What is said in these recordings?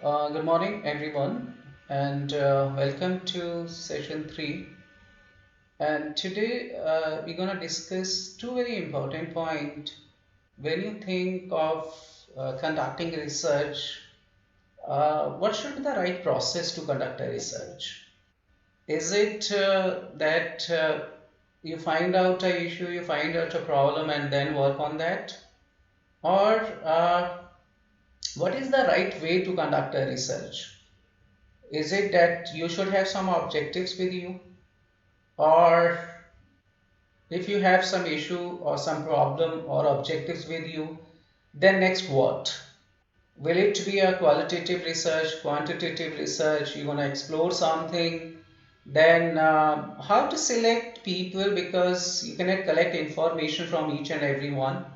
Good morning, everyone, and welcome to session 3. And today we're going to discuss two very important points. When you think of conducting research, what should be the right process to conduct a research? Is it that you find out a issue, you find out a problem, and then work on that? Or what is the right way to conduct a research? Is it that you should have some objectives with you? Or if you have some issue or some problem or objectives with you, then next what? Will it be a qualitative research, quantitative research? You want to explore something? Then how to select people because you cannot collect information from each and every one.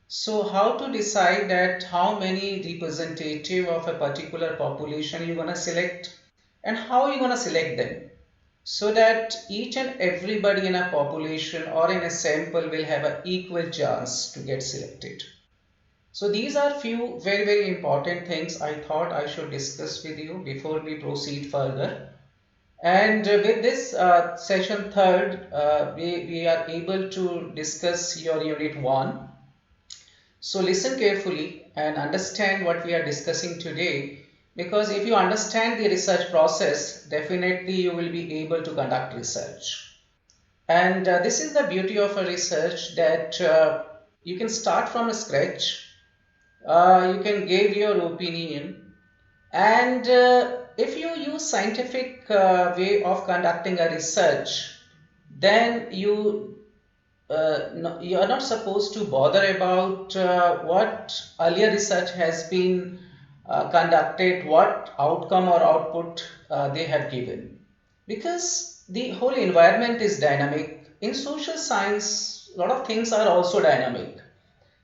So how to decide that how many representative of a particular population you're going to select and how you're going to select them so that each and everybody in a population or in a sample will have an equal chance to get selected. So these are few very important things I thought I should discuss with you before we proceed further. And with this session third, we are able to discuss your unit 1. So listen carefully and understand what we are discussing today, because if you understand the research process, definitely you will be able to conduct research. And this is the beauty of a research that you can start from a scratch, you can give your opinion, and if you use scientific way of conducting a research, then you are not supposed to bother about what earlier research has been conducted, what outcome or output they have given. Because the whole environment is dynamic. In social science, a lot of things are also dynamic.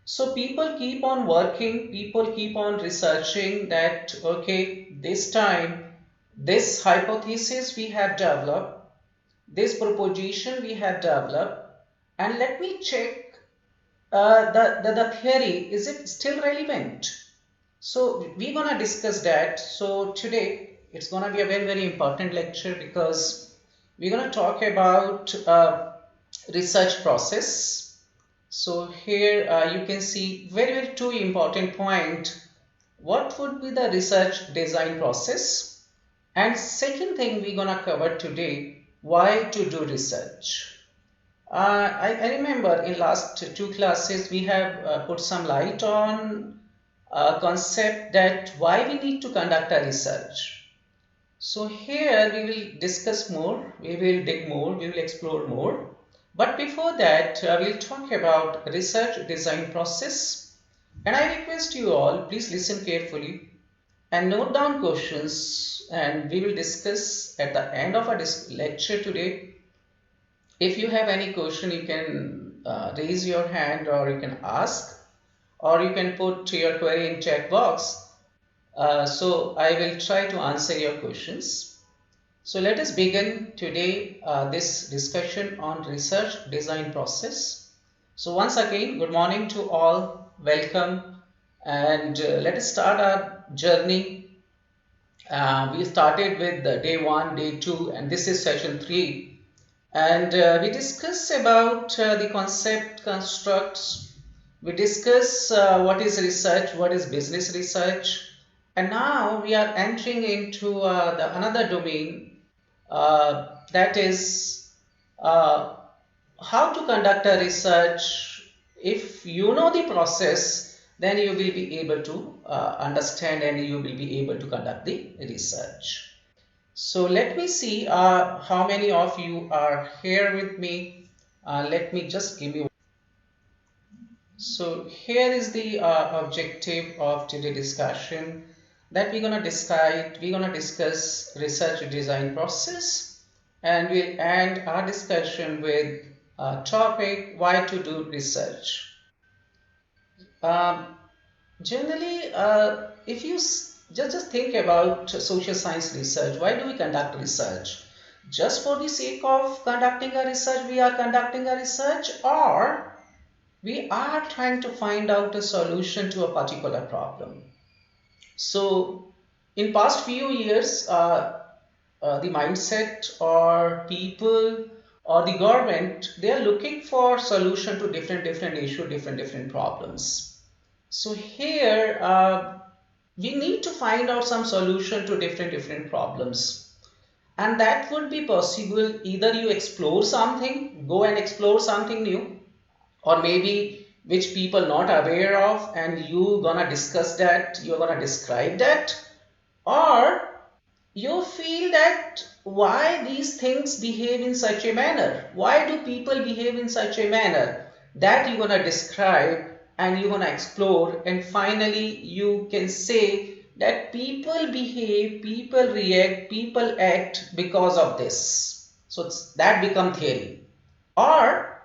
So people keep on working, people keep on researching that, okay, this time, this hypothesis we have developed, this proposition we have developed, and let me check the theory, is it still relevant? So we're gonna discuss that. So today it's gonna be a very important lecture because we're gonna talk about research process. So here you can see very two important point. What would be the research design process? And second thing we're gonna cover today, why to do research. I remember in last two classes we have put some light on a concept that why we need to conduct a research. So here we will discuss more, we will dig more, we will explore more. But before that, we'll talk about research design process. And I request you all, please listen carefully and note down questions, and we will discuss at the end of our lecture today. If you have any question, you can raise your hand or you can ask, or you can put your query in chat box. So I will try to answer your questions. So let us begin today this discussion on research design process. So once again, good morning to all, welcome, and let us start our journey. We started with day 1, day 2, and this is session 3. And we discuss about the concept constructs. We discuss what is research, what is business research, and now we are entering into the another domain, that is uh, how to conduct a research. If you know the process, then you will be able to understand and you will be able to conduct the research. So let me see how many of you are here with me. Let me just give you. So here is the objective of today's discussion, that we're gonna decide. We're gonna discuss research design process, and we'll end our discussion with a topic, why to do research. Um, Generally, if you just think about social science research, why do we conduct research? Just for the sake of conducting a research, we are conducting a research, or we are trying to find out a solution to a particular problem. So In past few years, the mindset or people or the government, they are looking for solution to different issue, different problems. So here we need to find out some solution to different problems, and that would be possible either you explore something, go and explore something new, or maybe which people not aware of and you gonna discuss that, you're gonna describe that, or you feel that why these things behave in such a manner, why do people behave in such a manner, that you're going to describe and you're going to explore, and finally you can say that people behave, people react, people act because of this. So that become theory. Or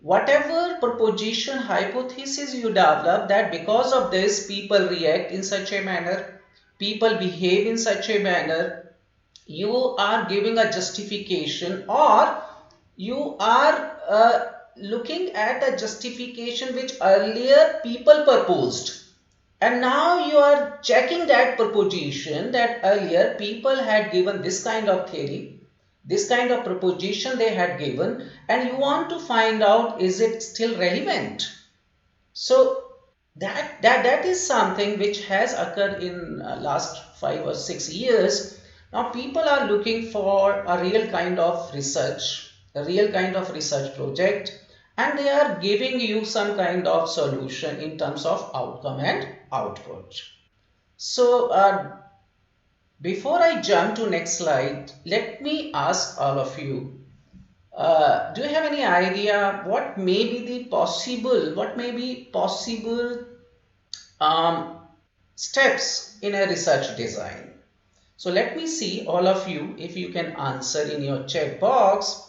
whatever proposition hypothesis you develop, that because of this people react in such a manner, people behave in such a manner, you are giving a justification, or you are looking at a justification which earlier people proposed, and now you are checking that proposition that earlier people had given this kind of theory, this kind of proposition they had given, and you want to find out is it still relevant. So that is something which has occurred in last 5 or 6 years. Now people are looking for a real kind of research, a real kind of research project, and they are giving you some kind of solution in terms of outcome and output. So before I jump to next slide, let me ask all of you, do you have any idea what may be the possible, what may be possible um, steps in a research design? So let me see all of you if you can answer in your chat box.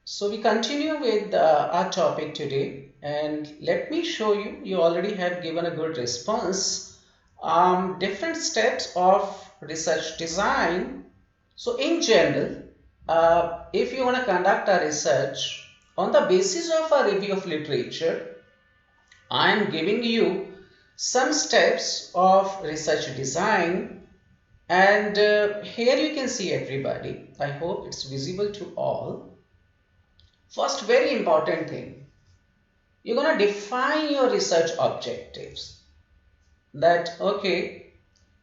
So we continue with our topic today, and let me show you, you already have given a good response. Different steps of research design. So in general, if you want to conduct a research on the basis of a review of literature, I am giving you some steps of research design, and here you can see everybody. I hope it's visible to all. First, very important thing, you're going to define your research objectives. That, okay,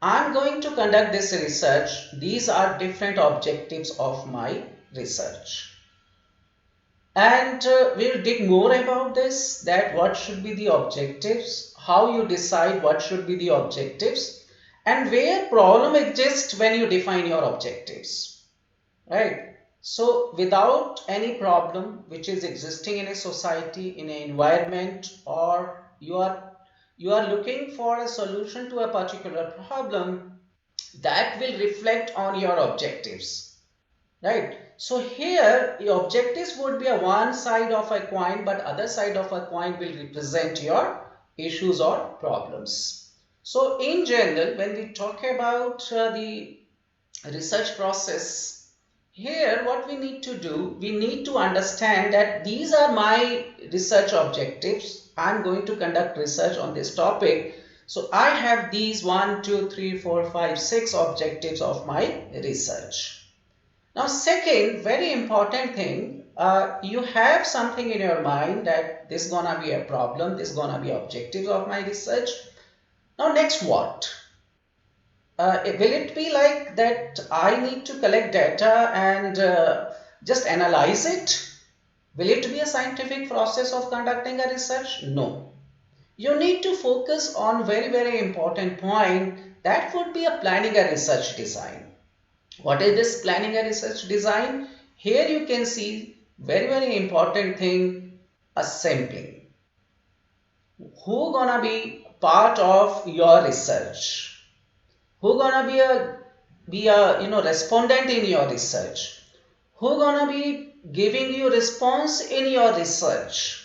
I'm going to conduct this research. These are different objectives of my research. And we'll dig more about this, that what should be the objectives, how you decide what should be the objectives, and where problem exists when you define your objectives, right? So without any problem which is existing in a society, in an environment, or you are looking for a solution to a particular problem, that will reflect on your objectives, right? So here your objectives would be a one side of a coin, but other side of a coin will represent your issues or problems. So in general, when we talk about the research process, here what we need to do, we need to understand that these are my research objectives. I'm going to conduct research on this topic. So I have these 1, 2, 3, 4, 5, 6 objectives of my research. Now, second, very important thing, you have something in your mind that this is gonna be a problem, this is gonna be objectives of my research. Now, next what? Will it be like that I need to collect data and just analyze it? Will it be a scientific process of conducting a research? No. You need to focus on very important point, that would be a planning a research design. What is this planning a research design? Here you can see very important thing, assembling. Who gonna be part of your research? Who gonna be a respondent in your research? Who gonna be giving you response in your research?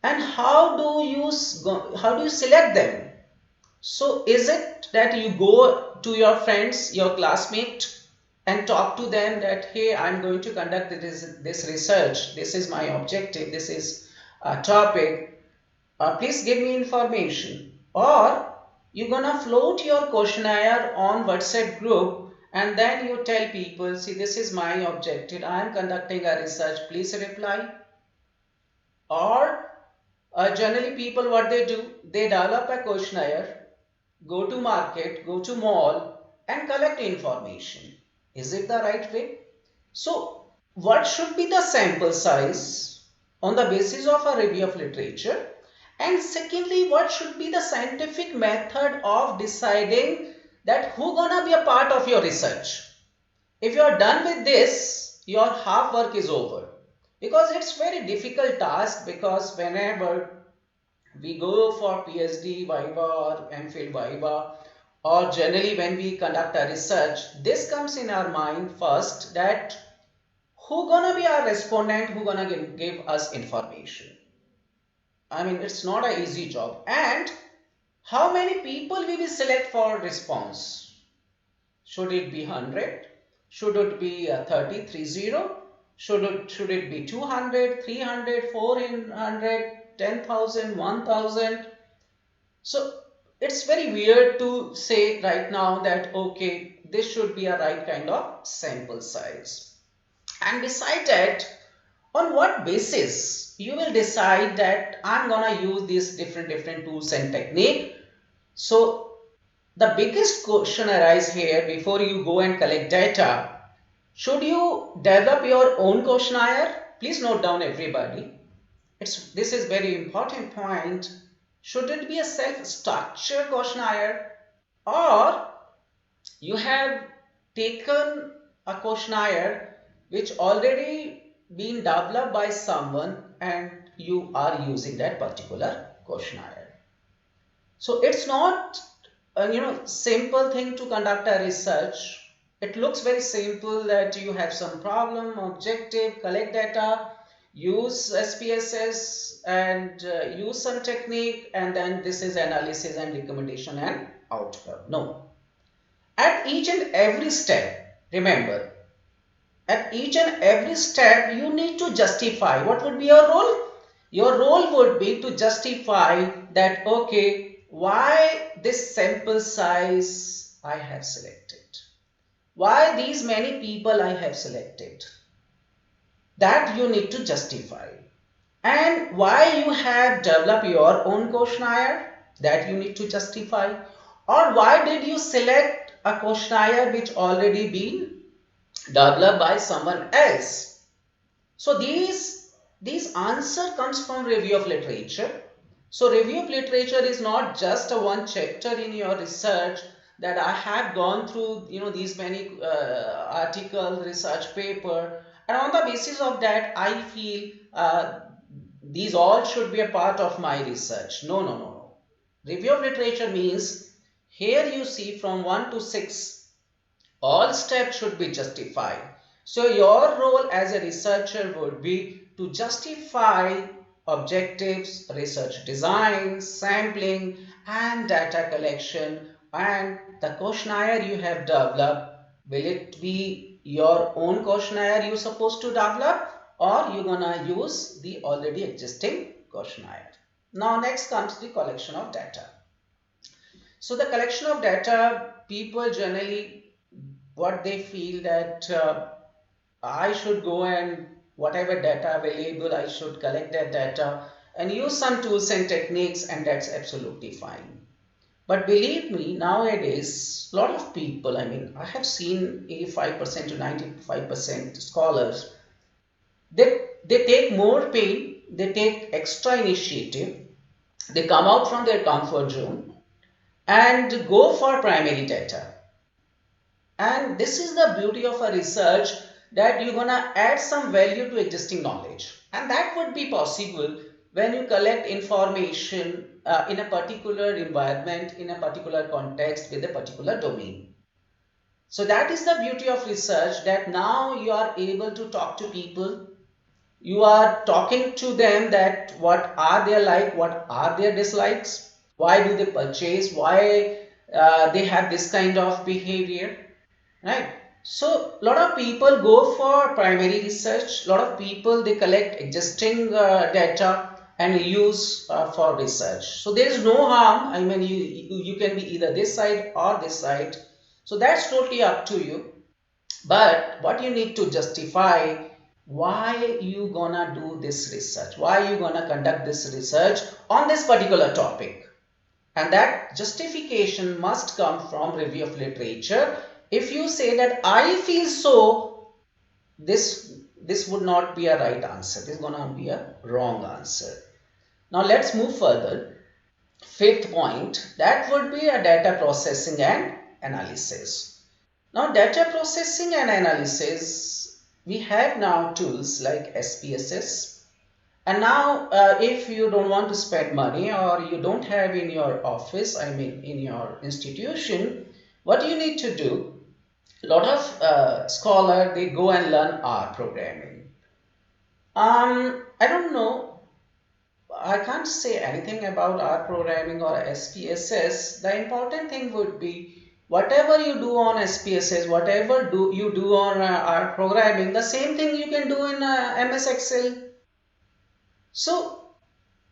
And how do you select them? So is it that you go to your friends, your classmate, and talk to them that, hey, I'm going to conduct this research, this is my objective, this is a topic, please give me information? Or You're gonna float your questionnaire on WhatsApp group, and then you tell people, see, this is my objective, I am conducting a research, please reply. Or generally people, what they do, they develop a questionnaire, go to market, go to mall, and collect information. Is it the right way? So what should be the sample size on the basis of a review of literature? And secondly, what should be the scientific method of deciding that who gonna be a part of your research? If you are done with this, your half work is over. Because it's very difficult task, because whenever we go for PhD Viva or MPhil Viva, or generally when we conduct a research, this comes in our mind first, that who gonna be our respondent, who gonna give us information. I mean, it's not an easy job. And how many people we will select for response? Should it be 100? Should it be 30, 30? Should it be 200, 300, 400, 10,000, 1,000? So it's very weird to say right now that, okay, this should be a right kind of sample size. And beside that, on what basis you will decide that I'm gonna use these different tools and technique? So the biggest question arises here before you go and collect data. Should you develop your own questionnaire? Please note down, everybody. This is very important point. Should it be a self-structured questionnaire, or you have taken a questionnaire which already been developed by someone and you are using that particular questionnaire? So it's not a simple thing to conduct a research. It looks very simple, that you have some problem, objective, collect data, use SPSS, and use some technique, and then this is analysis and recommendation and outcome. No. At each and every step, remember, at each and every step you need to justify. What would be your role? Your role would be to justify that, okay, why this sample size I have selected, why these many people I have selected, that you need to justify. And why you have developed your own questionnaire, that you need to justify. Or why did you select a questionnaire which already been developed by someone else? So these answer comes from review of literature. So review of literature is not just a one chapter in your research, that I have gone through these many article, research paper, and on the basis of that I feel these all should be a part of my research. No, no, no, no. Review of literature means, here you see from 1 to 6, all steps should be justified. So your role as a researcher would be to justify objectives, research design, sampling, and data collection. And the questionnaire you have developed, will it be your own questionnaire you're supposed to develop, or you're gonna use the already existing questionnaire? Now next comes the collection of data. So the collection of data, people generally, what they feel that I should go and whatever data available, I should collect that data and use some tools and techniques, and that's absolutely fine. But believe me, nowadays, a lot of people, I mean, I have seen 85% to 95% scholars, they take more pain, they take extra initiative, they come out from their comfort zone and go for primary data. And this is the beauty of a research, that you're gonna add some value to existing knowledge. And that would be possible when you collect information in a particular environment, in a particular context, with a particular domain. So that is the beauty of research, that now you are able to talk to people. You are talking to them that what are they like, what are their dislikes, why do they purchase, why they have this kind of behavior, right? So a lot of people go for primary research, a lot of people they collect existing data, and use for research. So there is no harm. I mean, you can be either this side or this side. So that's totally up to you. But what you need to justify, why you gonna do this research, why you gonna conduct this research on this particular topic, and that justification must come from review of literature. If you say that I feel so, this would not be a right answer, this is gonna be a wrong answer. Now let's move further. Fifth point, that would be a data processing and analysis. Now data processing and analysis, we have now tools like SPSS. And now if you don't want to spend money, or you don't have in your office, I mean in your institution, what you need to do, a lot of scholar, they go and learn R programming. I don't know, I can't say anything about R programming or SPSS. The important thing would be whatever you do on SPSS, whatever you do on R programming, the same thing you can do in MS Excel. So,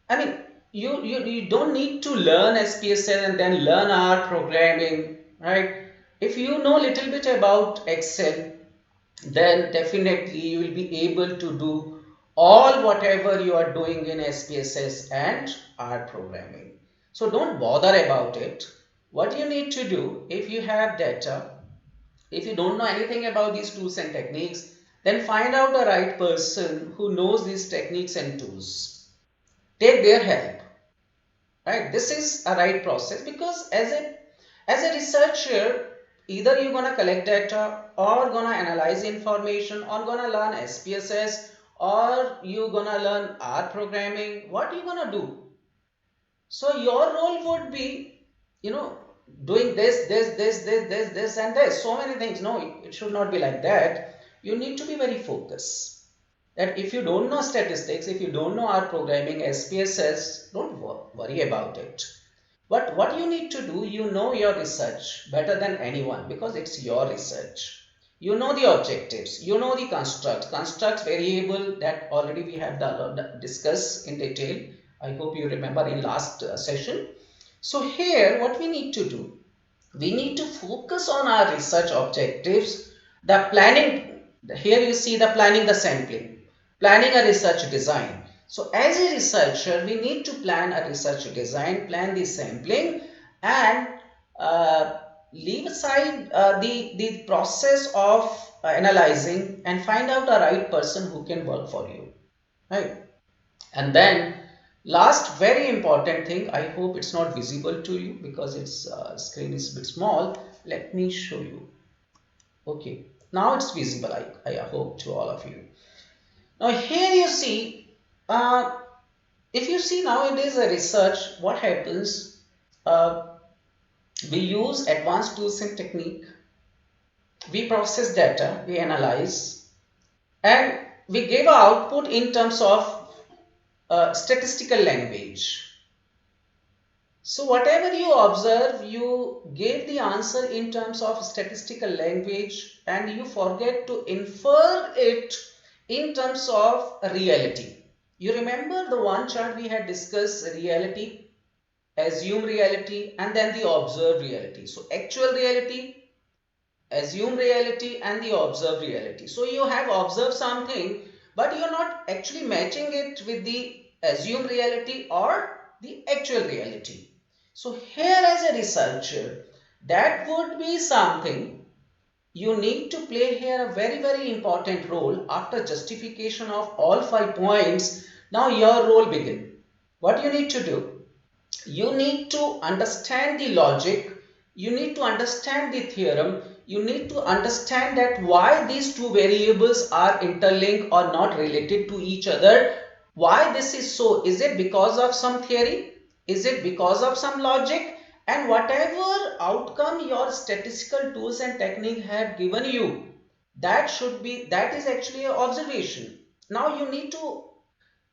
I mean, you don't need to learn SPSS and then learn R programming, right? If you know little bit about Excel, then definitely you will be able to do all whatever you are doing in SPSS and R programming. So don't bother about it. What you need to do, if you have data, if you don't know anything about these tools and techniques, then find out the right person who knows these techniques and tools. Take their help, right? This is a right process, because as a researcher, either you're gonna collect data, or gonna analyze information, or gonna learn SPSS, or you're gonna learn R programming. What are you gonna do? So your role would be, you know, doing this and this, so many things. No, it should not be like that. You need to be very focused. That if you don't know statistics, if you don't know R programming, SPSS, don't worry about it. But what you need to do, you know your research better than anyone, because it's your research. You know the objectives, you know the constructs, variable, that already we have discussed in detail. I hope you remember in last session. So here what we need to do, we need to focus on our research objectives, the planning. Here you see the planning, the sampling, planning a research design. So as a researcher, we need to plan a research design, plan the sampling, and uh, leave aside the process of analyzing, and find out the right person who can work for you, right? And then last very important thing, I hope it's not visible to you because its screen is a bit small. Let me show you. Okay, now it's visible, I hope, to all of you. Now here you see, uh, if you see nowadays a research, what happens, uh, we use advanced tools and technique, we process data, we analyze, and we give output in terms of statistical language. So whatever you observe, you gave the answer in terms of statistical language, and you forget to infer it in terms of reality. You remember the one chart we had discussed, reality, assume reality, and then the observed reality. So actual reality, assume reality, and the observed reality. So you have observed something, but you're not actually matching it with the assumed reality or the actual reality. So here as a researcher, that would be something you need to play here a very important role. After justification of all 5 points, now your role begin. What you need to do, you need to understand the logic, you need to understand the theorem, you need to understand that why these two variables are interlinked or not related to each other. Why this is so? Is it because of some theory? Is it because of some logic? And whatever outcome your statistical tools and technique have given you, that is actually an observation. Now you need to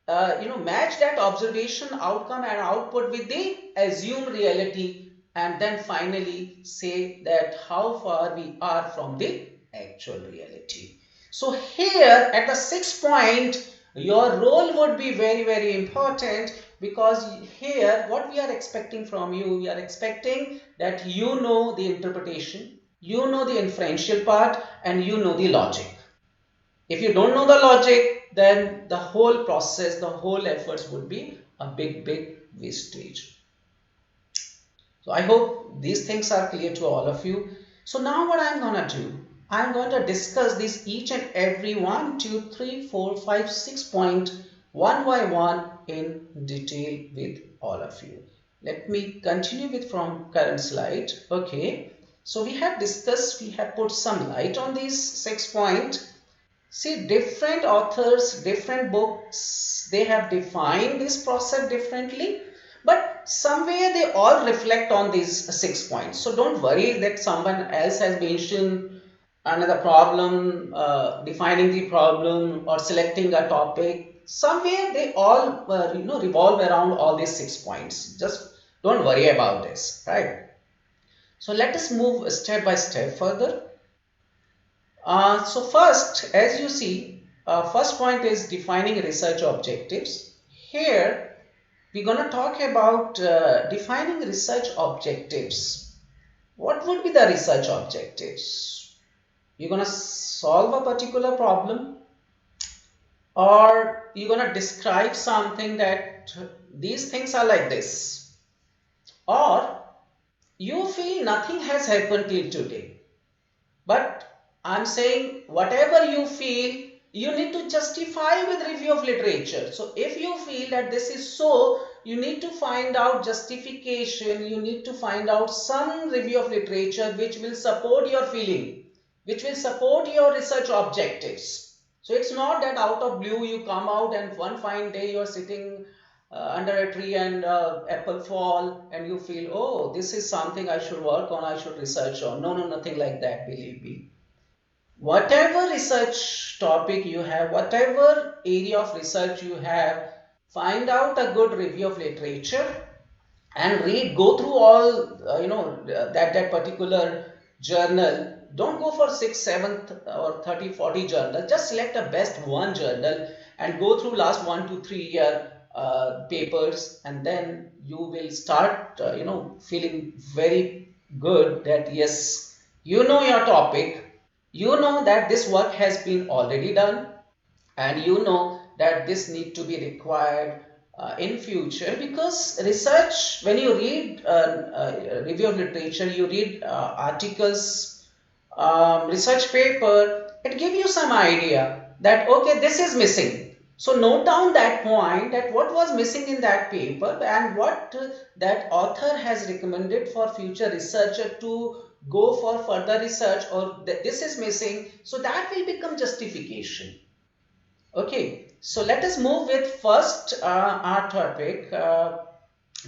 match that observation outcome and output with the assumed reality, and then finally say that how far we are from the actual reality. So here at the 6th point, Your role would be very, very important, because here what we are expecting from you, we are expecting that you know the interpretation, you know the inferential part, and you know the logic. If you don't know the logic, then the whole process, the whole efforts would be a big, big wastage. So I hope these things are clear to all of you. So now what I'm gonna do, I'm going to discuss this each and every 1, 2, 3, 4, 5, 6 point one by one in detail with all of you. Let me continue with from current slide. Okay. So we have discussed, we have put some light on these 6 points. See, different authors, different books, they have defined this process differently, but somewhere they all reflect on these 6 points. So don't worry that someone else has mentioned another problem, defining the problem or selecting a topic. Somewhere they all revolve around all these 6 points. Just don't worry about this, right? So let us move step by step further. So first, as you see, first point is defining research objectives. Here, we're going to talk about defining research objectives. What would be the research objectives? You're going to solve a particular problem, or you're going to describe something that these things are like this, or you feel nothing has happened till today. But I'm saying whatever you feel, you need to justify with review of literature. So if you feel that this is so, you need to find out justification, you need to find out some review of literature which will support your feeling, which will support your research objectives. So it's not that out of blue you come out and one fine day you're sitting under a tree and apple fall and you feel, oh, this is something I should work on, I should research on. No, no, nothing like that, believe me. Whatever research topic you have, whatever area of research you have, find out a good review of literature and read, go through all that particular journal. Don't go for 6, 7 or 30, 40 journals. Just select a best one journal and go through last 1 to 3 year papers, and then you will start feeling very good that yes, you know your topic, you know that this work has been already done, and you know that this need to be required in future. Because research, when you read review of literature, you read articles, research paper, it gives you some idea that okay, this is missing. So note down that point, that what was missing in that paper and what that author has recommended for future researcher to go for further research, or this is missing, so that will become justification. Okay, so let us move with first our topic,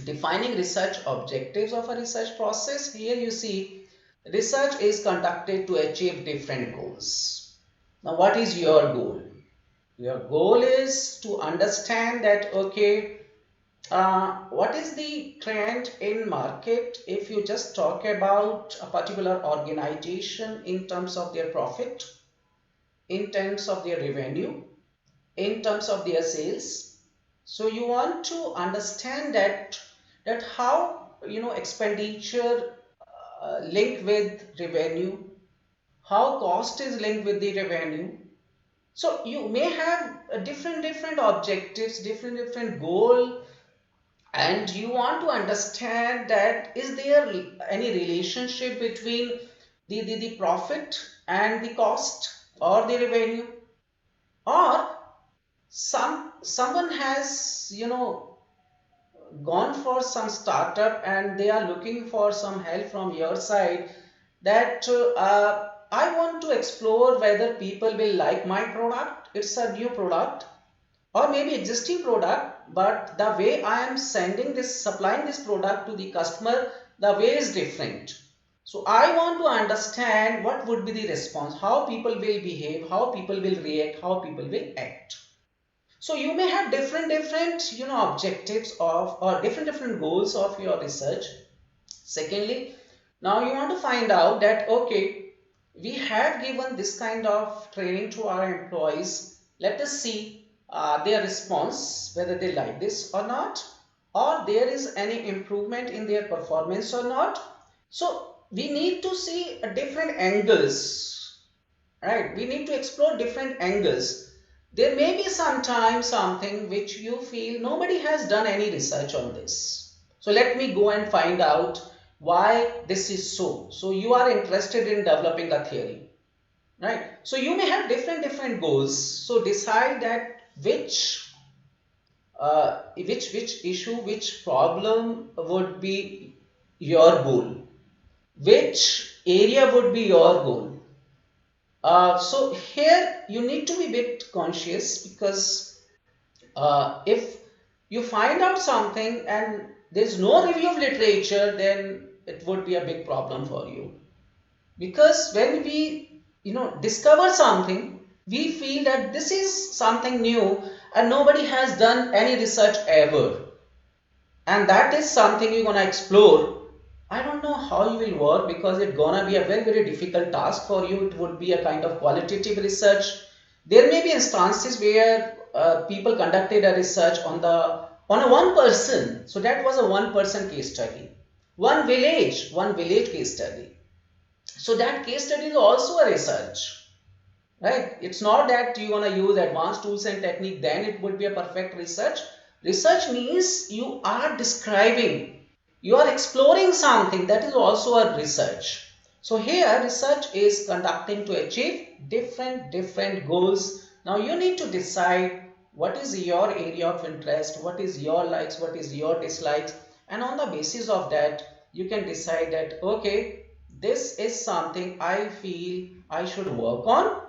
defining research objectives of a research process. Here you see, research is conducted to achieve different goals. Now, what is your goal? Your goal is to understand that, okay, what is the trend in market if you just talk about a particular organization in terms of their profit, in terms of their revenue, in terms of their sales. So you want to understand that how expenditure linked with revenue, how cost is linked with the revenue. So you may have different objectives, different goal, and you want to understand that is there any relationship between the profit and the cost or the revenue, or someone has gone for some startup and they are looking for some help from your side, that I want to explore whether people will like my product, it's a new product, or maybe existing product, but the way I am sending this, supplying this product to the customer, the way is different. So I want to understand what would be the response, how people will behave, how people will react, how people will act. So you may have different objectives of, or different goals of your research. Secondly, now you want to find out that okay, we have given this kind of training to our employees. Let us see, their response, whether they like this or not, or there is any improvement in their performance or not. So we need to see different angles, right? We need to explore different angles. There may be sometimes something which you feel nobody has done any research on this. So let me go and find out why this is so. So you are interested in developing a theory, right? So you may have different goals. So decide that which issue, which problem would be your goal, which area would be your goal. So here you need to be a bit conscious, because if you find out something and there's no review of literature, then it would be a big problem for you. Because when we discover something, we feel that this is something new and nobody has done any research ever, and that is something you're gonna explore. I don't know how you will work, because it's gonna be a very difficult task for you. It would be a kind of qualitative research. There may be instances where people conducted a research on a one person. So that was a one person case study, one village case study. So that case study is also a research, right? It's not that you're going to use advanced tools and technique, then it would be a perfect research. Research means you are describing, you are exploring something, that is also a research. So here research is conducting to achieve different goals. Now you need to decide what is your area of interest, what is your likes, what is your dislikes, and on the basis of that you can decide that okay, this is something I feel I should work on,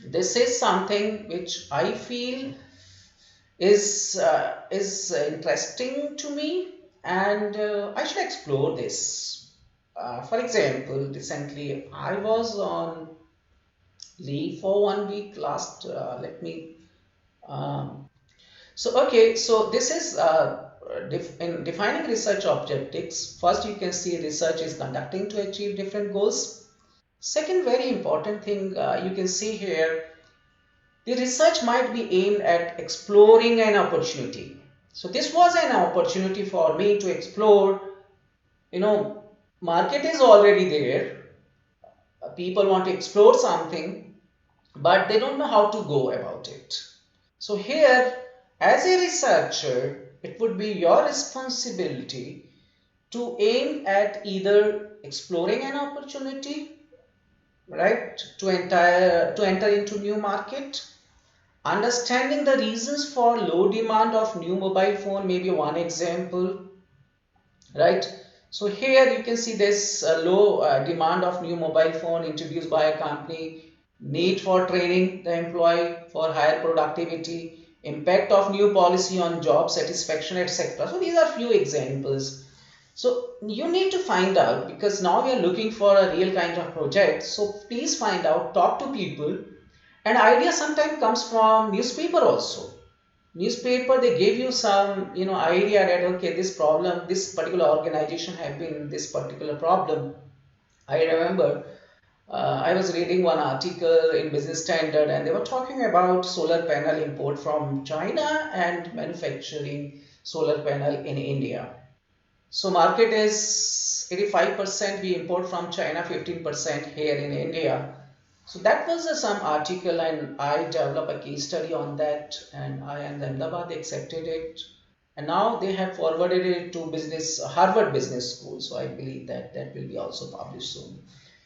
this is something which I feel is interesting to me, and I should explore this. For example, recently I was on leave for 1 week last. Let me. Um, so okay, so this is in defining research objectives. First, you can see research is conducting to achieve different goals. Second, very important thing you can see here, the research might be aimed at exploring an opportunity. So this was an opportunity for me to explore, you know, market is already there. People want to explore something, but they don't know how to go about it. So here, as a researcher, it would be your responsibility to aim at either exploring an opportunity, right, to enter into new market. Understanding the reasons for low demand of new mobile phone may be one example, right? So here you can see this low demand of new mobile phone introduced by a company, need for training the employee for higher productivity, impact of new policy on job satisfaction, etc. So these are few examples. So you need to find out, because now we are looking for a real kind of project. So please find out, talk to people, and idea sometimes comes from newspaper also. Newspaper, they give you some idea that okay, this problem, this particular organization have been in this particular problem. I remember I was reading one article in Business Standard, and they were talking about solar panel import from China and manufacturing solar panel in India. So market is 85% we import from China, 15% here in India. So that was some article, and I developed a case study on that, and I and Ahmedabad they accepted it, and now they have forwarded it to business Harvard Business School. So I believe that that will be also published soon.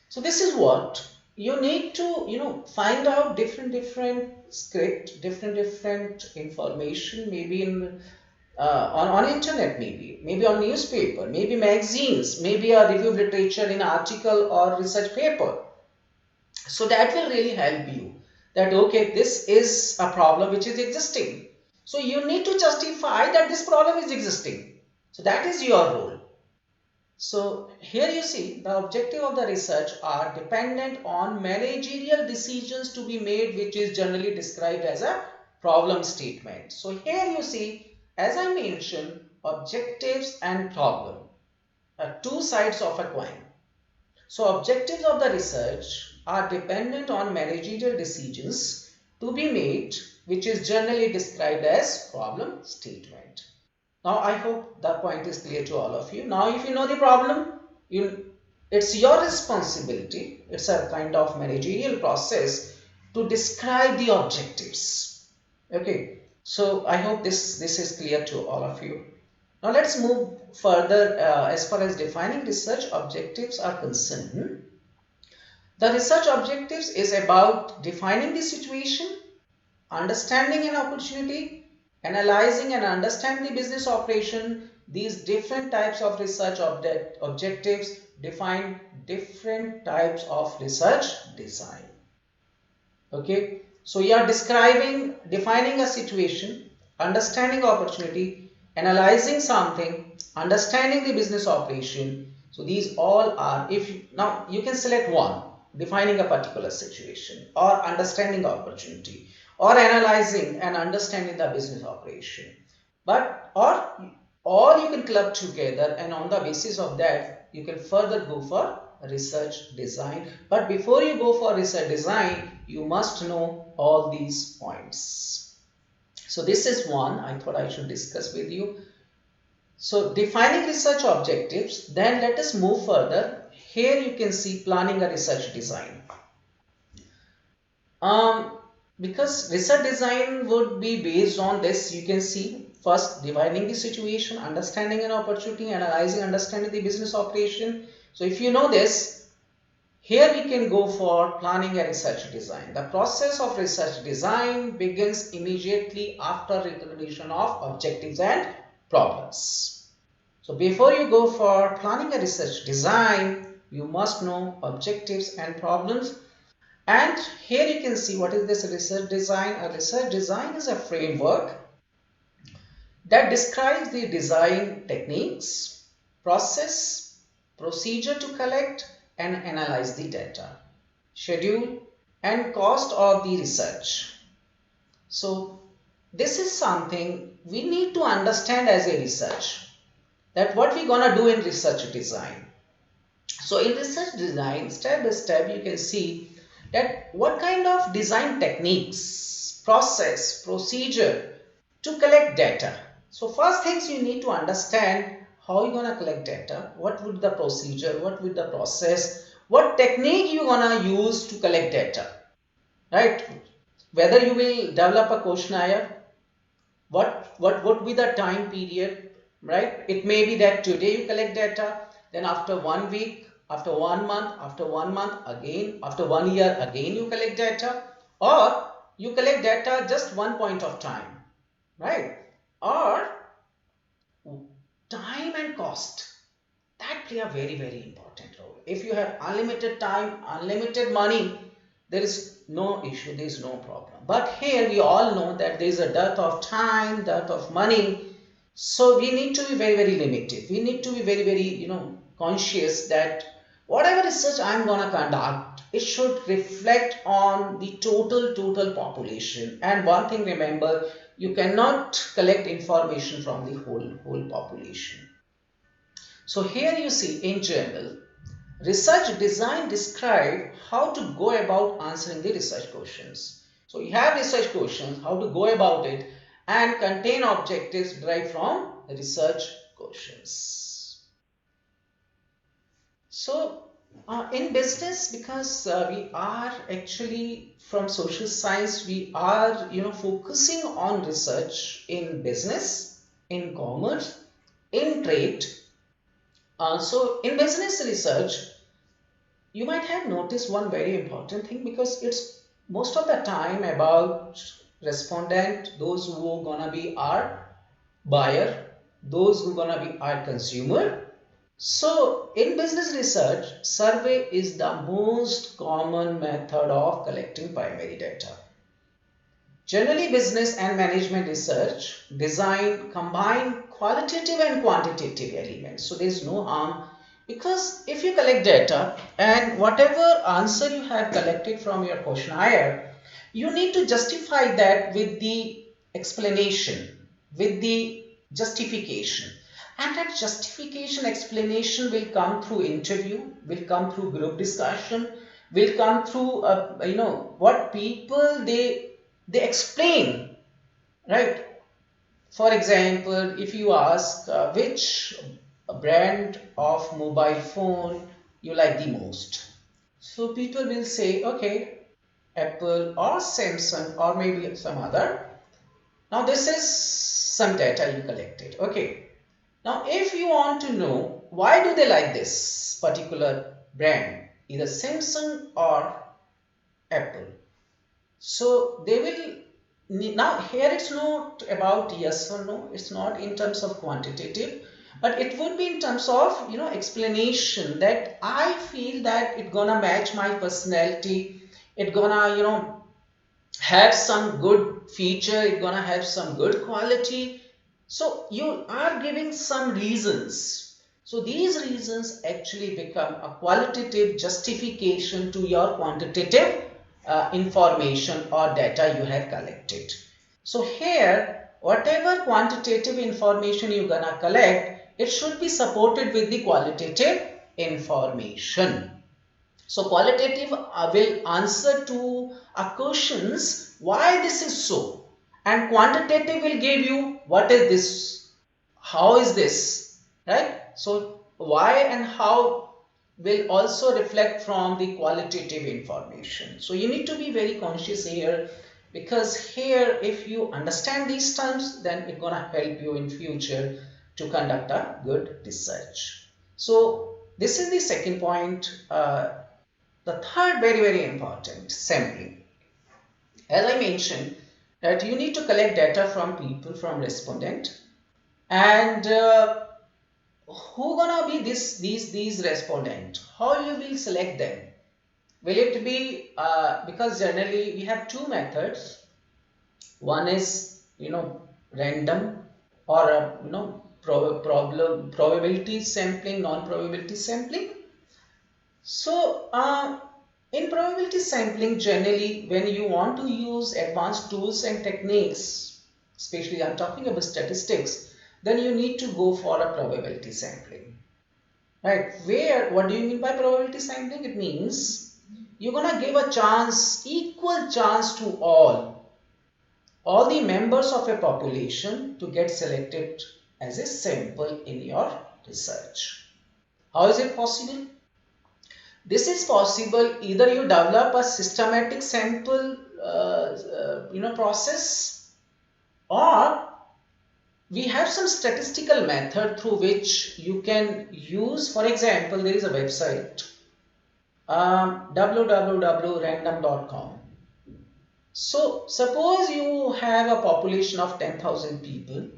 So this is what you need to find out, different script, different information, maybe in on internet, maybe on newspaper, maybe magazines, maybe a review of literature in article or research paper. So that will really help you that okay, this is a problem which is existing. So you need to justify that this problem is existing. So that is your role. So here you see the objective of the research are dependent on managerial decisions to be made, which is generally described as a problem statement. So here you see, as I mentioned, objectives and problem are two sides of a coin. So objectives of the research are dependent on managerial decisions to be made, which is generally described as problem statement. Now I hope that point is clear to all of you. Now if you know the problem, it's your responsibility, it's a kind of managerial process to describe the objectives. Okay, so I hope this is clear to all of you. Now let's move further as far as defining research objectives are concerned. The research objectives is about defining the situation, understanding an opportunity, analyzing and understanding the business operation. These different types of research objectives define different types of research design. Okay, so you are defining a situation, understanding opportunity, analyzing something, understanding the business operation. So these all are, now you can select one, defining a particular situation, or understanding opportunity, or analyzing and understanding the business operation. But or all you can club together, and on the basis of that you can further go for research design. But before you go for research design, you must know all these points. So this is one I thought I should discuss with you. So defining research objectives, then let us move further. Here you can see planning a research design. Because research design would be based on this, you can see first defining the situation, understanding an opportunity, analyzing, understanding the business operation. So if you know this, here we can go for planning a research design. The process of research design begins immediately after recognition of objectives and problems. So before you go for planning a research design, you must know objectives and problems. And here you can see what is this research design. A research design is a framework that describes the design techniques, process, procedure to collect and analyze the data, schedule and cost of the research. So this is something we need to understand as a research, that what we're gonna do in research design. So in research design, step by step, you can see that what kind of design techniques, process, procedure to collect data. So first things you need to understand how you're going to collect data, what would the procedure, what would the process, what technique you're going to use to collect data, right? Whether you will develop a questionnaire, what would be the time period, right? It may be that today you collect data, then after 1 week, after 1 month, after 1 month again, after 1 year again you collect data, or you collect data just one point of time, right? Or time and cost, that play a very, very important role. If you have unlimited time, unlimited money, there is no issue, there is no problem. But here we all know that there is a dearth of time, dearth of money. So we need to be very, very limited. We need to be very, very, conscious that whatever research I'm going to conduct, it should reflect on the total population. And one thing remember, you cannot collect information from the whole population. So here you see, in general, research design describe how to go about answering the research questions. So you have research questions, how to go about it, and contain objectives derived from research questions. So in business, because we are actually from social science, we are focusing on research in business, in commerce, in trade. So in business research, you might have noticed one very important thing, because it's most of the time about respondent, those who are gonna be our buyer, those who are gonna be our consumer. So in business research, survey is the most common method of collecting primary data. Generally, business and management research design combine qualitative and quantitative elements. So there is no harm, because if you collect data and whatever answer you have collected from your questionnaire, you need to justify that with the explanation, with the justification. And that justification, explanation will come through interview, will come through group discussion, will come through what people they they explain, right? For example, if you ask which brand of mobile phone you like the most, so people will say, okay, Apple or Samsung or maybe some other. Now this is some data you collected. Okay. Now if you want to know why do they like this particular brand, either Samsung or Apple, so they will now here it's not about yes or no, it's not in terms of quantitative, but it would be in terms of explanation that I feel that it gonna match my personality, it gonna have some good feature, it's gonna have some good quality. So you are giving some reasons. So these reasons actually become a qualitative justification to your quantitative information or data you have collected. So here, whatever quantitative information you're gonna collect, it should be supported with the qualitative information. So qualitative will answer to questions why this is so, and quantitative will give you what is this, how is this, right? So why and how will also reflect from the qualitative information. So you need to be very conscious here, because here if you understand these terms, then it's gonna help you in future to conduct a good research. So this is the second point. The third, very, very important, sampling. As I mentioned, that you need to collect data from people, from respondent, and who gonna be these respondent? How you will select them? Will it be because generally we have two methods. One is random, or probability sampling, non-probability sampling. So, in probability sampling, generally, when you want to use advanced tools and techniques, especially I'm talking about statistics, then you need to go for a probability sampling, right? Where, what do you mean by probability sampling? It means you're gonna give a chance, equal chance to all the members of a population to get selected as a sample in your research. How is it possible? This is possible either you develop a systematic sample process, or we have some statistical method through which you can use. For example, there is a website www.random.com. So suppose you have a population of 10,000 people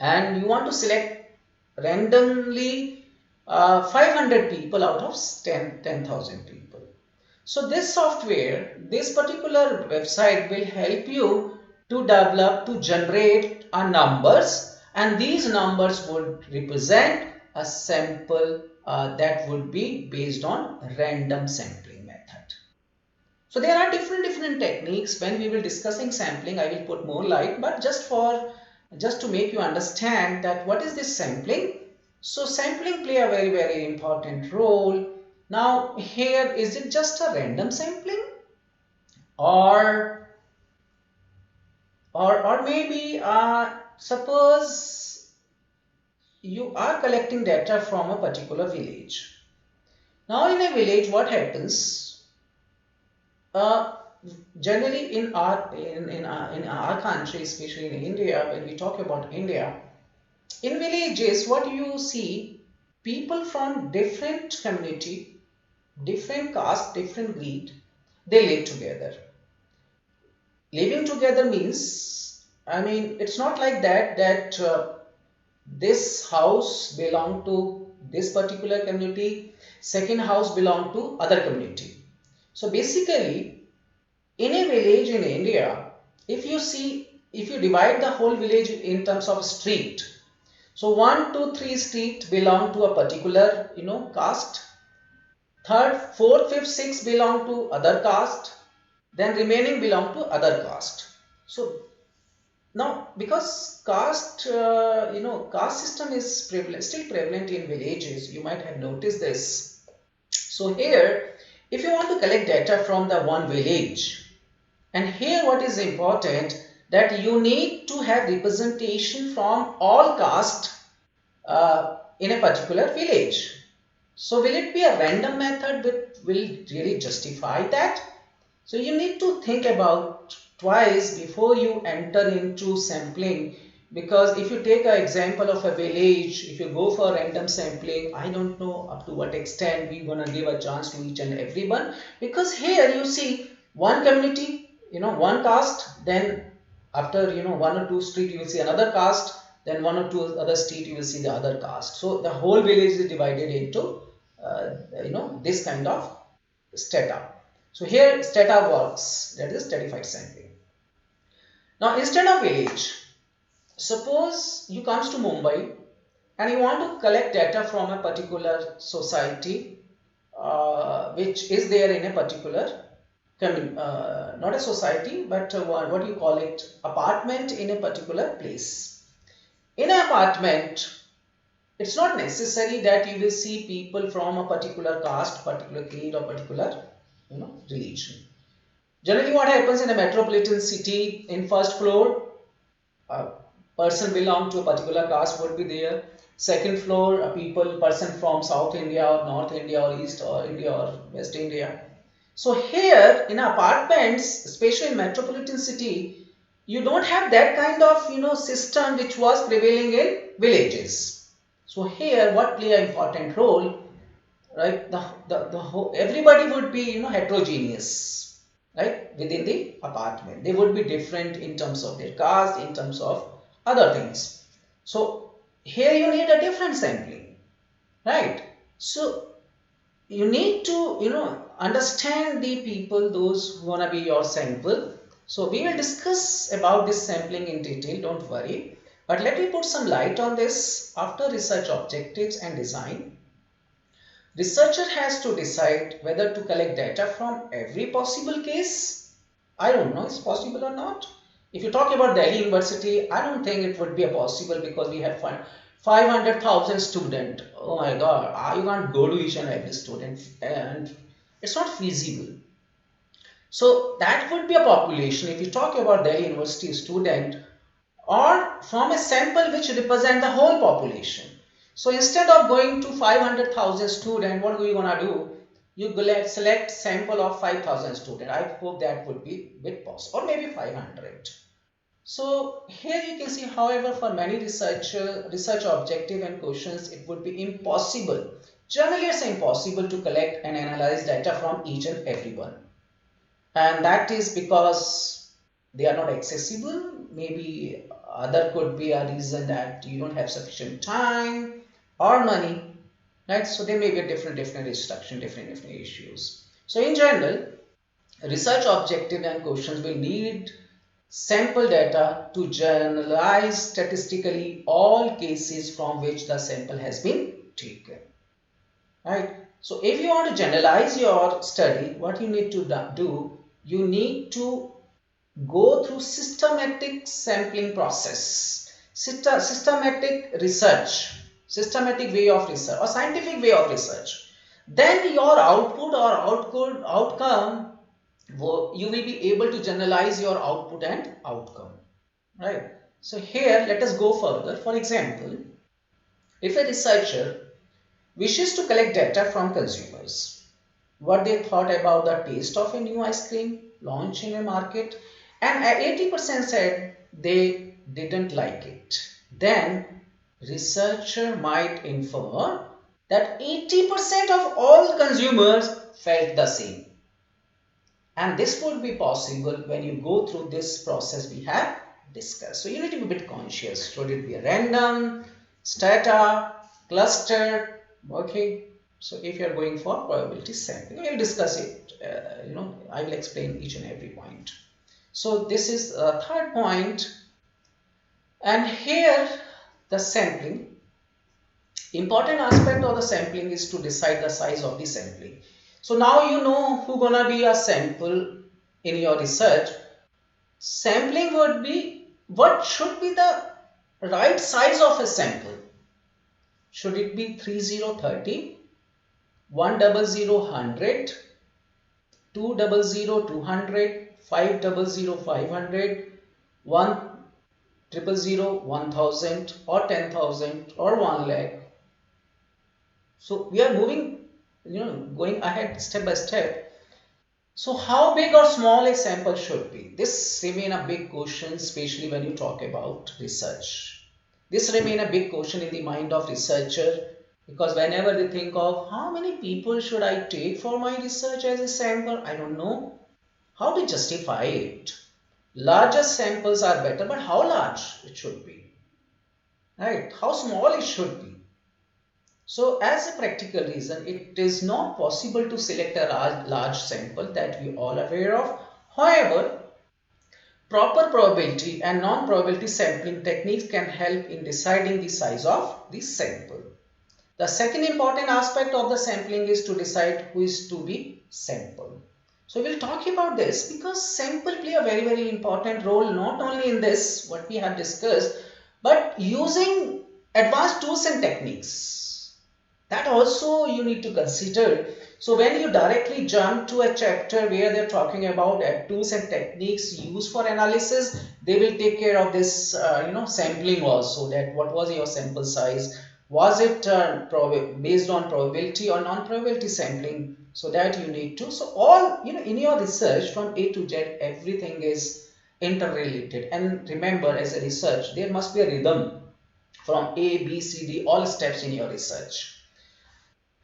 and you want to select randomly 500 people out of 10,000 people. So this software, this particular website will help you to develop, to generate numbers, and these numbers would represent a sample that would be based on random sampling method. So there are different techniques. When we will discussing sampling, I will put more light, but just to make you understand that what is this sampling. So sampling play a very important role. Now here, is it just a random sampling, or maybe suppose you are collecting data from a particular village. Now in a village, what happens? Uh, Generally in our country, especially in India, when we talk about India, in villages, what you see, people from different community, different caste, different breed, they live together. Living together means, I mean, it's not like that this house belong to this particular community, second house belong to other community. So basically, in a village in India, if you see, if you divide the whole village in terms of street, so 1, 2, 3 street belong to a particular caste, third, fourth, fifth, sixth belong to other caste, then remaining belong to other caste. So now, because caste, caste system is still prevalent in villages, you might have noticed this. So here, if you want to collect data from the one village, And here what is important, that you need to have representation from all caste in a particular village. So will it be a random method that will really justify that? So you need to think about twice before you enter into sampling, because if you take an example of a village, if you go for random sampling, I don't know up to what extent we're gonna give a chance to each and everyone, because here you see one community, one caste, then after one or two street you will see another caste, then one or two other street you will see the other caste. So the whole village is divided into this kind of strata. So here strata works, that is stratified sampling. Now instead of village, suppose you comes to Mumbai and you want to collect data from a particular society which is there in a particular not a society, but what do you call it, apartment in a particular place. In an apartment, it's not necessary that you will see people from a particular caste, particular creed, or particular religion. Generally, what happens in a metropolitan city, in first floor, a person belong to a particular caste would be there. Second floor, a person from South India or North India or East or India or West India. So here in apartments, especially in metropolitan city, you don't have that kind of system which was prevailing in villages. So here, what play an important role, right? The whole, everybody would be heterogeneous, right? Within the apartment, they would be different in terms of their caste, in terms of other things. So here you need a different sampling, right? So you need to understand the people, those who wanna be your sample. So we will discuss about this sampling in detail, don't worry, but let me put some light on this. After research objectives and design, researcher has to decide whether to collect data from every possible case. I don't know it's possible or not. If you talk about Delhi University, I don't think it would be possible, because we have 500,000 students. Oh my God, you can't go to each and every student, and it's not feasible. So that would be a population. If you talk about Delhi University student, or from a sample which represent the whole population. So instead of going to 500,000 students, what are we gonna do? You select sample of 5,000 students. I hope that would be a bit possible, or maybe 500. So here you can see, however, for many research objective and questions, it would be impossible. Generally, it's impossible to collect and analyze data from each and everyone. And that is because they are not accessible. Maybe other could be a reason that you don't have sufficient time or money, right? So there may be a different instruction, different issues. So in general, research objective and questions will need sample data to generalize statistically all cases from which the sample has been taken, right? So if you want to generalize your study, what you need to do, you need to go through systematic sampling process, systematic research, systematic way of research, or scientific way of research. Then your output or outcome, you will be able to generalize your output and outcome, right? So here let us go further. For example, if a researcher wishes to collect data from consumers, what they thought about the taste of a new ice cream launched in a market, and 80% said they didn't like it, then researcher might infer that 80% of all consumers felt the same. And this would be possible when you go through this process we have discussed. So you need to be a bit conscious. Should it be a random, strata, cluster? Okay. So if you are going for probability sampling, we will discuss it. I will explain each and every point. So this is the third point. And here the sampling. Important aspect of the sampling is to decide the size of the sampling. So now you know who gonna be a sample in your research. Sampling would be, what should be the right size of a sample? Should it be 3030, 100 100, 200 200, 500, 500, 1,000, 1,000 or 10,000 or 1 lakh. So we are moving, going ahead step by step. So how big or small a sample should be? This remain a big question, especially when you talk about research. This remain a big question in the mind of researcher, because whenever they think of how many people should I take for my research as a sample, I don't know how to justify it. Larger samples are better, but how large it should be, right? How small it should be. So as a practical reason, it is not possible to select a large sample that we all aware of. However, proper probability and non-probability sampling techniques can help in deciding the size of the sample. The second important aspect of the sampling is to decide who is to be sampled. So we'll talk about this because sample play a very important role not only in this what we have discussed, but using advanced tools and techniques. That also you need to consider. So when you directly jump to a chapter where they're talking about tools and techniques used for analysis, they will take care of this sampling also, that what was your sample size, was it based on probability or non-probability sampling, so that you need to. So all in your research from A to Z, everything is interrelated. And remember, as a research, there must be a rhythm from A, B, C, D, all steps in your research.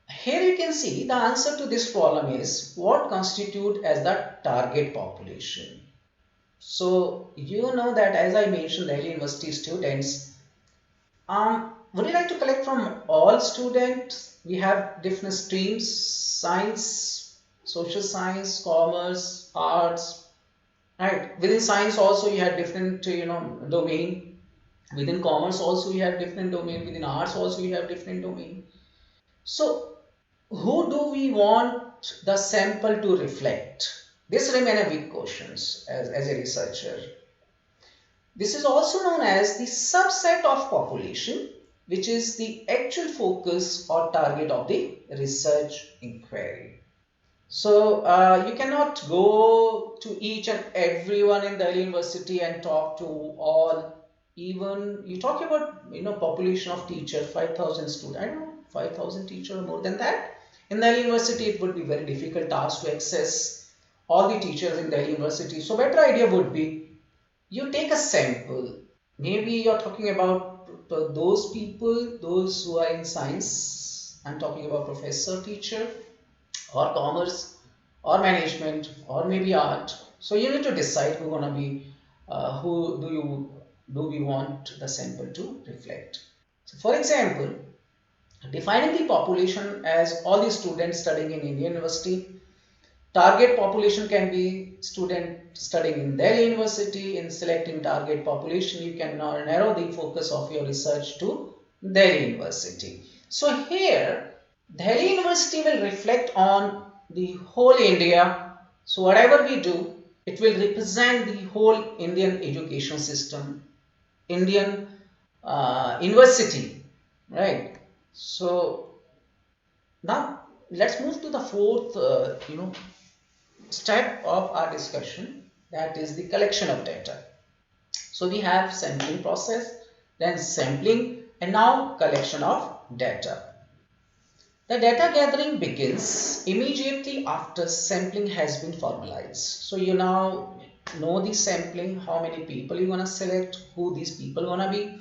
Here you can see the answer to this problem is what constitute as the target population. So you know that, as I mentioned, Delhi University students, would you like to collect from all students? We have different streams: science, social science, commerce, arts, right? Within science also you have different domain. Within commerce also you have different domain. Within arts also you have different domain. So who do we want the sample to reflect? This remain a big questions as a researcher. This is also known as the subset of population, which is the actual focus or target of the research inquiry. So you cannot go to each and everyone in the university and talk to all. Even you talk about population of teachers, 5,000 students. I don't know, 5,000 teachers or more than that. In the university, it would be very difficult task to access all the teachers in the university. So better idea would be you take a sample. Maybe you're talking about those people, those who are in science. I'm talking about professor, teacher, or commerce, or management, or maybe art. So you need to decide who gonna be, who do we want the sample to reflect. So for example, defining the population as all the students studying in Indian University. Target population can be student studying in Delhi University. In selecting target population, you can now narrow the focus of your research to Delhi University. So here, Delhi University will reflect on the whole India. So whatever we do, it will represent the whole Indian education system, Indian university, right? So now let's move to the fourth, step of our discussion, that is the collection of data. So we have sampling process, then sampling, and now collection of data. The data gathering begins immediately after sampling has been formalized. So you now know the sampling, how many people you're gonna select, who these people gonna be.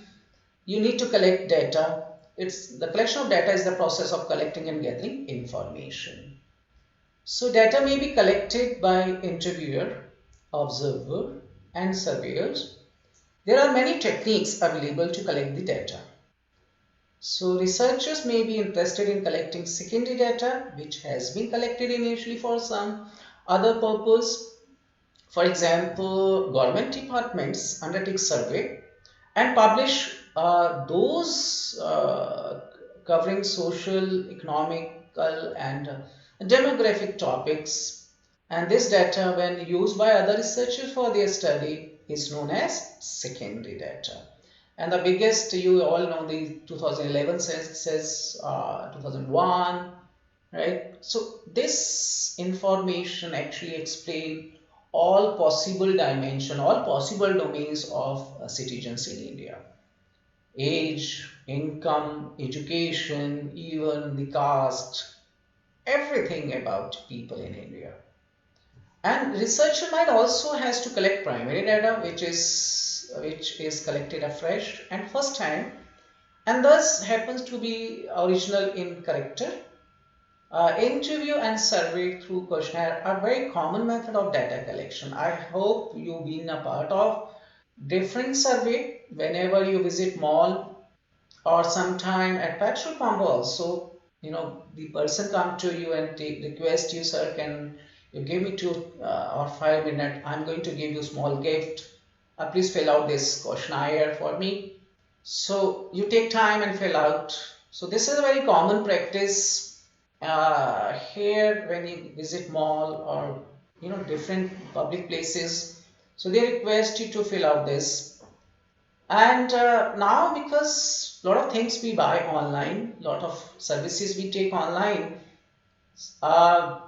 You need to collect data. It's the collection of data is the process of collecting and gathering information. So data may be collected by interviewer, observer, and surveyors. There are many techniques available to collect the data. So researchers may be interested in collecting secondary data, which has been collected initially for some other purpose. For example, government departments undertake survey and publish those covering social, economical, and demographic topics. And this data, when used by other researchers for their study, is known as secondary data. And the biggest, you all know, the 2011 says 2001, right? So this information actually explain all possible dimension, all possible domains of citizens in India. Age, income, education, even the caste, everything about people in India. And researcher might also has to collect primary data, which is collected afresh and first time, and thus happens to be original in character. Interview and survey through questionnaire are very common method of data collection. I hope you've been a part of different survey whenever you visit mall or sometime at petrol pump also. The person come to you and request you, sir, can you give me 2 or 5 minutes? I'm going to give you small gift. Please fill out this questionnaire for me. So you take time and fill out. So this is a very common practice here when you visit mall or different public places. So they request you to fill out this. And now, because a lot of things we buy online, a lot of services we take online, uh,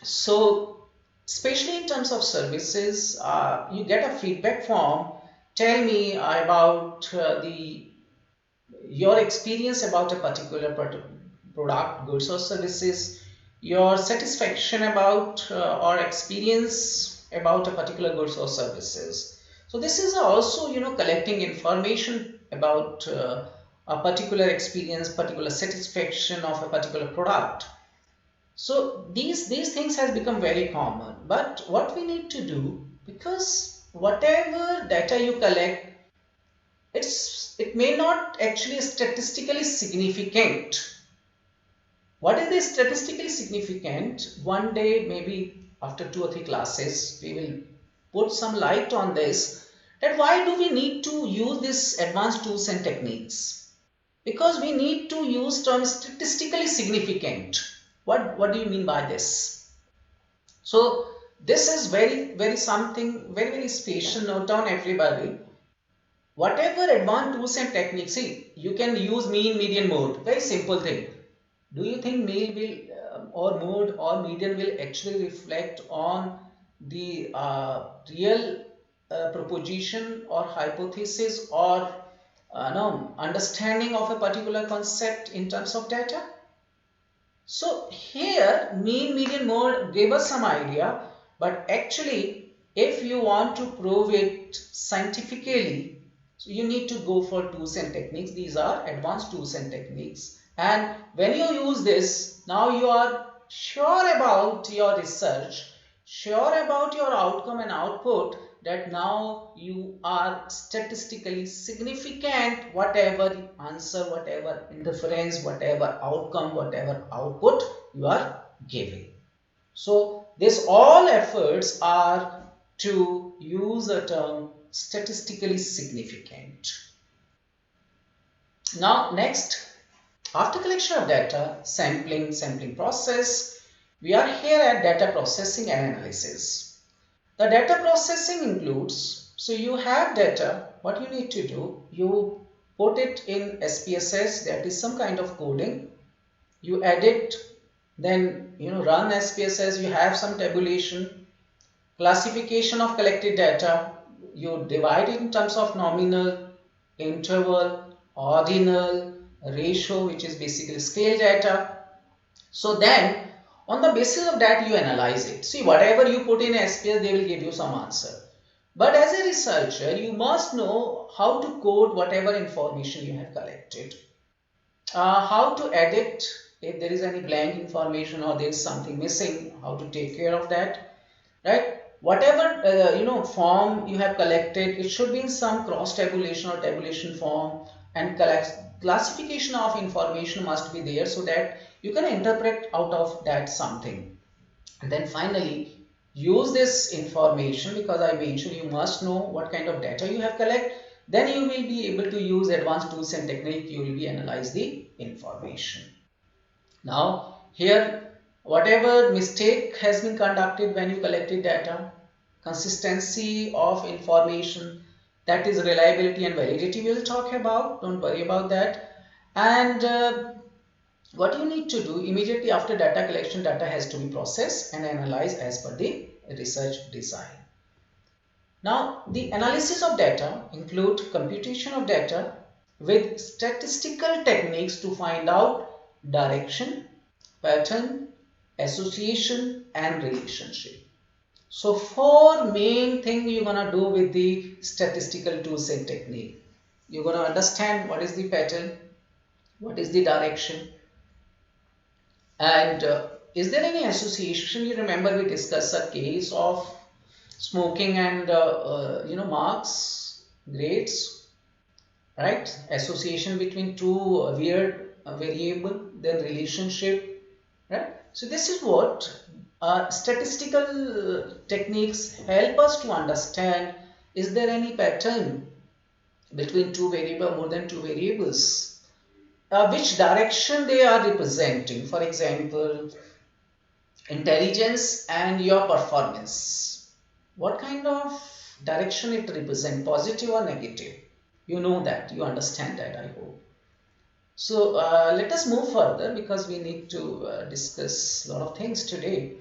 so especially in terms of services, you get a feedback form. Tell me about the your experience about a particular product, goods or services, your satisfaction about or experience about a particular goods or services. So this is also collecting information about a particular experience, particular satisfaction of a particular product. So these things has become very common. But what we need to do, because whatever data you collect, it may not actually statistically significant. What is the statistically significant? One day, maybe after 2 or 3 classes, we will put some light on this, that why do we need to use this advanced tools and techniques? Because we need to use term statistically significant. What do you mean by this? So this is very something very special. Note down, everybody. Whatever advanced tools and techniques, see, you can use mean, median, mode. Very simple thing. Do you think mean will or mode or median will actually reflect on the real proposition or hypothesis or no understanding of a particular concept in terms of data? So here mean, median, mode gave us some idea, but actually if you want to prove it scientifically, so you need to go for tools and techniques. These are advanced tools and techniques. And when you use this, now you are sure about your research, sure about your outcome and output, that now you are statistically significant, whatever the answer, whatever interference, whatever outcome, whatever output you are giving. So this all efforts are to use a term statistically significant. Now next, after collection of data, sampling process, we are here at data processing and analysis. The data processing includes, so you have data, what you need to do, you put it in SPSS, that is some kind of coding, you edit, then run SPSS, you have some tabulation, classification of collected data, you divide it in terms of nominal, interval, ordinal, ratio, which is basically scale data. So then on the basis of that you analyze it. See, whatever you put in SPS, they will give you some answer. But as a researcher, you must know how to code whatever information you have collected. How to edit if there is any blank information or there is something missing, how to take care of that, right? Whatever form you have collected, it should be in some cross tabulation or tabulation form, and classification of information must be there so that you can interpret out of that something. And then finally use this information, because I mentioned you must know what kind of data you have collected, then you will be able to use advanced tools and technique, you will be analyze the information. Now here, whatever mistake has been conducted when you collected data, consistency of information, that is reliability and validity, we will talk about, don't worry about that. And What you need to do immediately after data collection, data has to be processed and analyzed as per the research design. Now, the analysis of data include computation of data with statistical techniques to find out direction, pattern, association, and relationship. So, four main thing you're gonna do with the statistical tools and technique. You're gonna understand what is the pattern, what is the direction, and is there any association? You remember we discussed a case of smoking and marks, grades, right? Association between two weird variable, then relationship, right? So this is what statistical techniques help us to understand. Is there any pattern between two variable, more than two variables? Which direction they are representing? For example, intelligence and your performance. What kind of direction it represents, positive or negative? You know that, you understand that, I hope. So let us move further because we need to discuss a lot of things today.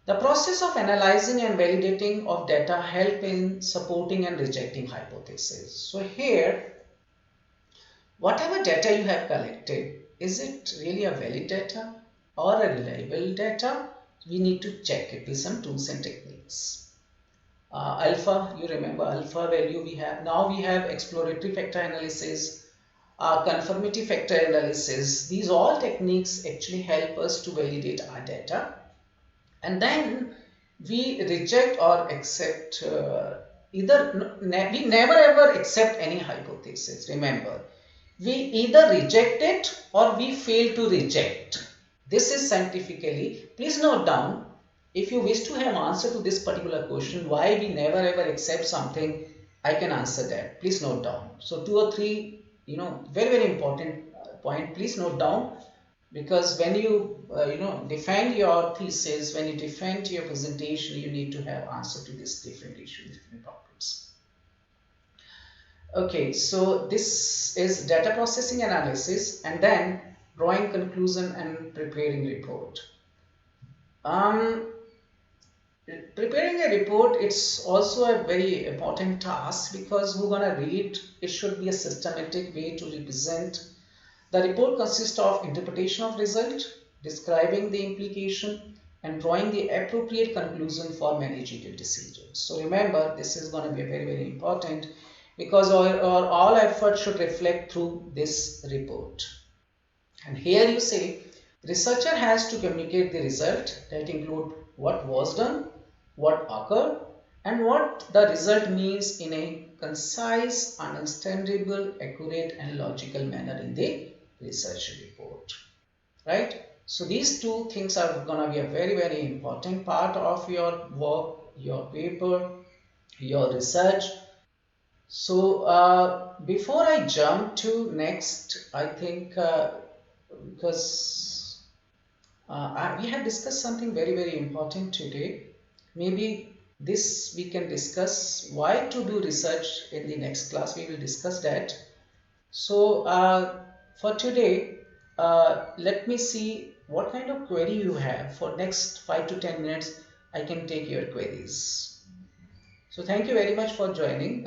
The process of analyzing and validating of data help in supporting and rejecting hypotheses. So here, whatever data you have collected, is it really a valid data or a reliable data? We need to check it with some tools and techniques. Alpha, you remember alpha value we have. Now we have exploratory factor analysis, conformity factor analysis. These all techniques actually help us to validate our data. And then we reject or accept we never ever accept any hypothesis. Remember, we either reject it or we fail to reject. This is scientifically. Please note down, if you wish to have answer to this particular question, why we never ever accept something, I can answer that. Please note down. So two or three, very, very important point. Please note down, because when you defend your thesis, when you defend your presentation, you need to have answer to this different issues, different problems. Okay, so this is data processing analysis, and then drawing conclusion and preparing report. Preparing a report, it's also a very important task, because who's gonna read it should be a systematic way to represent. The report consists of interpretation of result, describing the implication, and drawing the appropriate conclusion for managerial decisions. So remember, this is going to be very, very important, because our all effort should reflect through this report. And here you say, researcher has to communicate the result that include what was done, what occurred, and what the result means in a concise, understandable, accurate, and logical manner in the research report, right? So these two things are going to be a very, very important part of your work, your paper, your research. So before I jump to next, I think because we have discussed something very, very important today. Maybe this we can discuss why to do research in the next class. We will discuss that. So for today, let me see what kind of query you have. For next 5 to 10 minutes, I can take your queries. So thank you very much for joining.